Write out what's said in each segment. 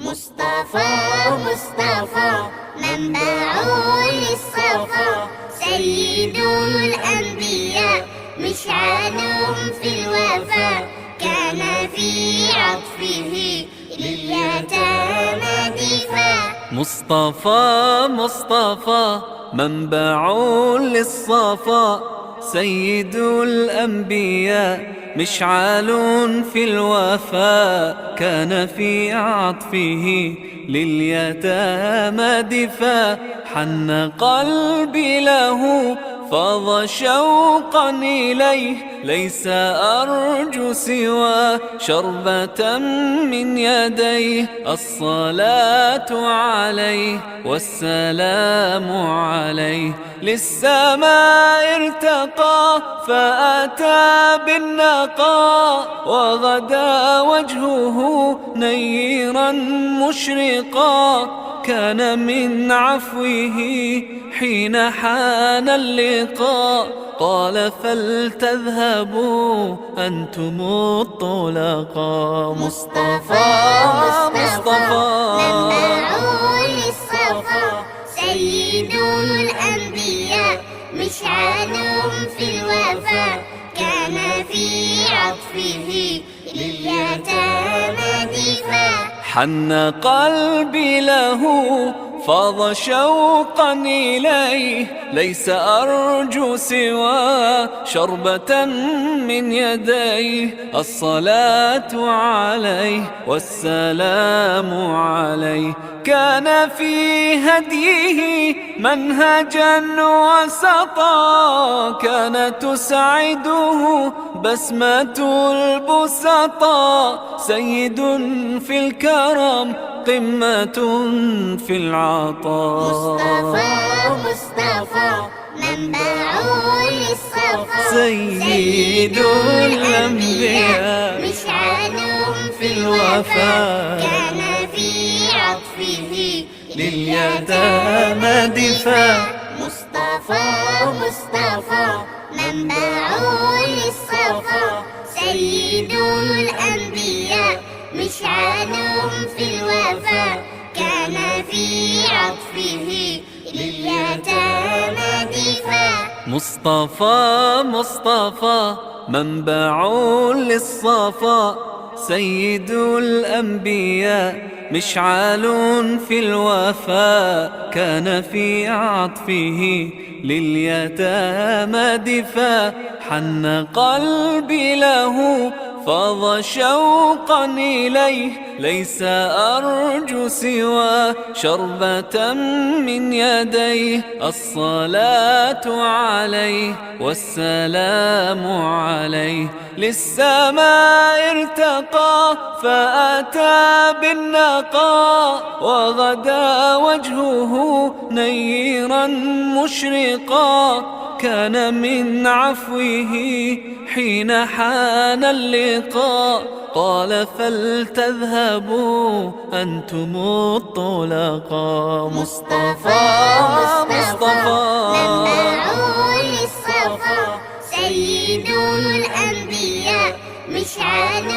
مصطفى مصطفى منبع للصفا، سيد الأنبياء مشعل في الوفا، كان في عطفه لليتامى دفاع. مصطفى مصطفى منبع للصفا، سيد الأنبياء مشعل في الوفا، كان في عطفه لليتامى دفاع. حن قلبي له فاض شوقا إليه، ليس أرجو سوى شربة من يديه. الصلاة عليه والسلام عليه، للسماء ارتقى فأتى بالنقاء، وغدا وجهه نيرا مشرقا. كان من عفوه حين حان اللقاء، قال فلتذهبوا أنتم الطلقاء. مصطفى مصطفى منبع للصفا، سيد الأنبياء مشعل في الوفا، كان في عطفه لليتامى دفاع. حن قلبي له فاض شوقا إليه، ليس أرجو سوى شربة من يديه. الصلاة عليه والسلام عليه، كان في هديه منهجا وسطا، كان تسعده بسمة البسطاء. سيد في الكرم قمة في العطاء. مصطفى مصطفى منبع للصفا، سيد الأنبياء مشعل في الوفا، كان في عطفه لليتامى دفاع. مصطفى مصطفى منبع للصفا، سيد الأنبياء مشعل في الوفا، كان في عطفه لليتامى دفاع. مصطفى مصطفى منبع للصفا، سيد الأنبياء مشعل في الوفا، كان في عطفه لليتامى دفاع. حن قلبي له فاض شوقا إليه، ليس أرجو سوى شربة من يديه. الصلاة عليه والسلام عليه، للسماء ارتقى فأتى بالنقاء، وغدا وجهه نيرا مشرقا. كان من عفوه حين حان اللقاء، قال فلتذهبوا أنتم الطلقاء. مصطفى منبع للصفا، سيد الأنبياء مشعل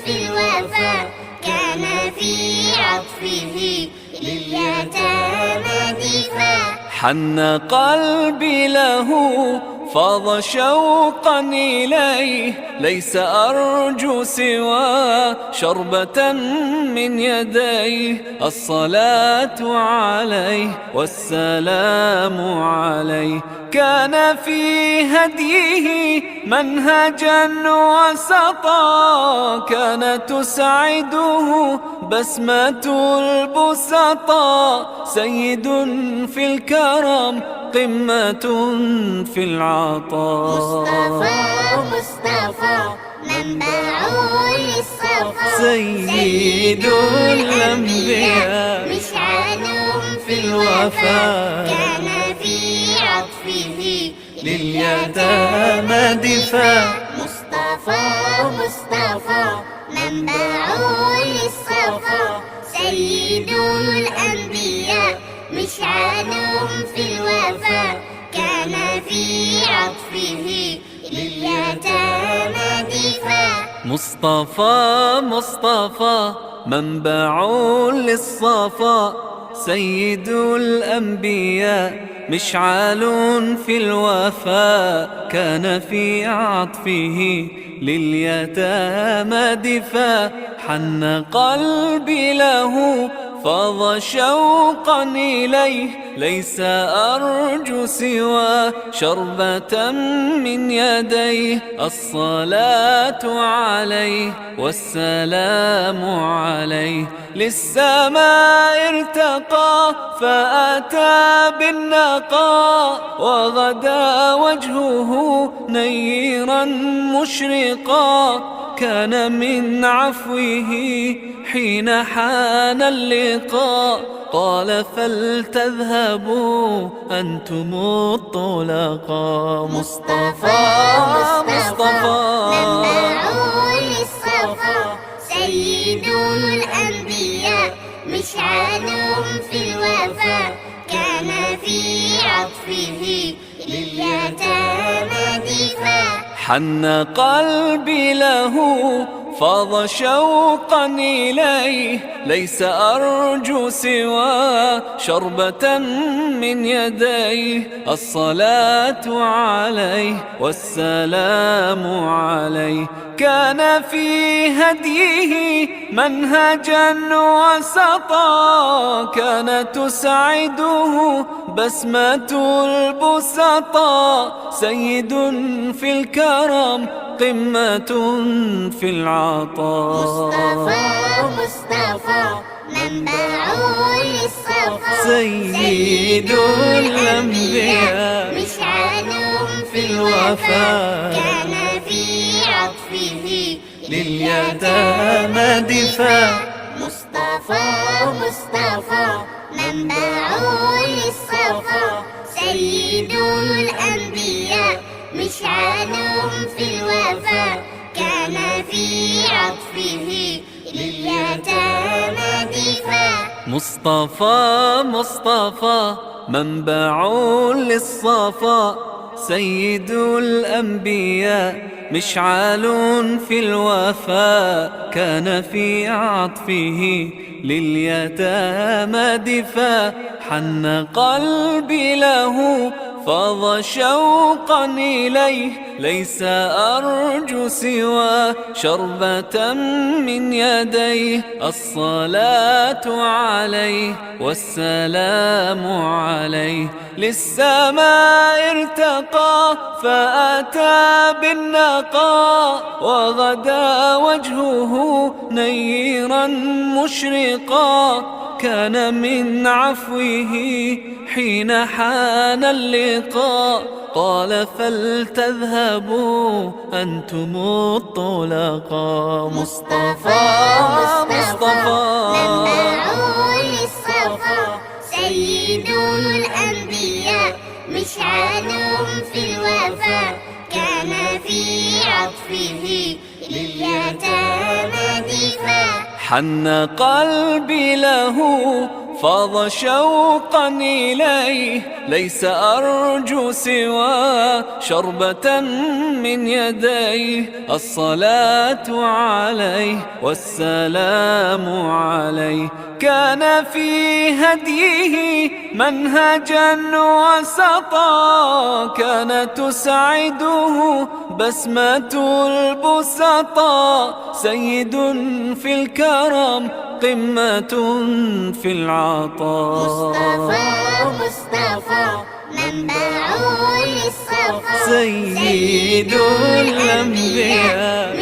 في الوفا، كان في عطفه لليتامى دفاع. حن قلبي له فاض شوقا إليه، ليس أرجو سوى شربة من يديه. الصلاة عليه والسلام عليه، كان في هديه منهجا وسطا، كان تسعده بسمة البسطاء. سيد في الكرم قمة في العطاء. مصطفى منبع للصفا، سيد الأنبياء مشعل في الوفا، كان في عطفه لليتامى دفاع. مصطفى مصطفى منبع للصفا، سيد الأنبياء مشعل في الوفا، كان في عطفه لليتامى دفاع. مصطفى مصطفى منبع للصفاء سيد الأنبياء مشعل في الوفاء كان في عطفه لليتامى دفاع حن قلبي له فاض شوقا إليه ليس أرجو سوى شربة من يديه الصلاة عليه والسلام عليه للسماء ارتقى فأتى بالنقاء وغدا وجهه نيرا مشرقا كان من عفوه حين حان اللقاء قال فلتذهبوا أنتم الطلقاء مصطفى منبع للصفا سيد الأنبياء مشعل في الوفاء كان في عطفه لليتامى دفاع حن قلبي له فاض شوقا إليه ليس أرجو سوى شربة من يديه الصلاة عليه والسلام عليه كان في هديه منهجا وسطا كان تسعده بسمة البسطاء سيد في الكرم قمة في العطاء مصطفى منبع للصفا سيد الأنبياء مشعل في الوفاء كان في عطفه لليتامى دفاع مصطفى منبع للصفا سيد الأنبياء مشعل في الوفاء كان في عطفه لليتامى دفاع مصطفى مصطفى منبع للصفاء سيد الأنبياء مشعل في الوفاء كان في عطفه لليتامى دفاع حن قلبي له فاض شوقا إليه ليس أرجو سوى شربة من يديه الصلاة عليه والسلام عليه للسماء ارتقى فأتى بالنقاء وغدا وجهه نيرا مشرقا كان من عفوه حين حان اللقاء قال فلتذهبوا أنتم الطلقاء مصطفى منبع للصفا سيد الأنبياء مشعل في الوفاء كان في عطفه لليتامى دفاع حن قلبي له فاض شوقا إليه ليس أرجو سوى شربة من يديه الصلاة عليه والسلام عليه كان في هديه منهجا وسطا كان تسعده بسمة البسطاء سيد في الكرم قمة في العطاء مصطفى منبع للصفا سيد الأنبياء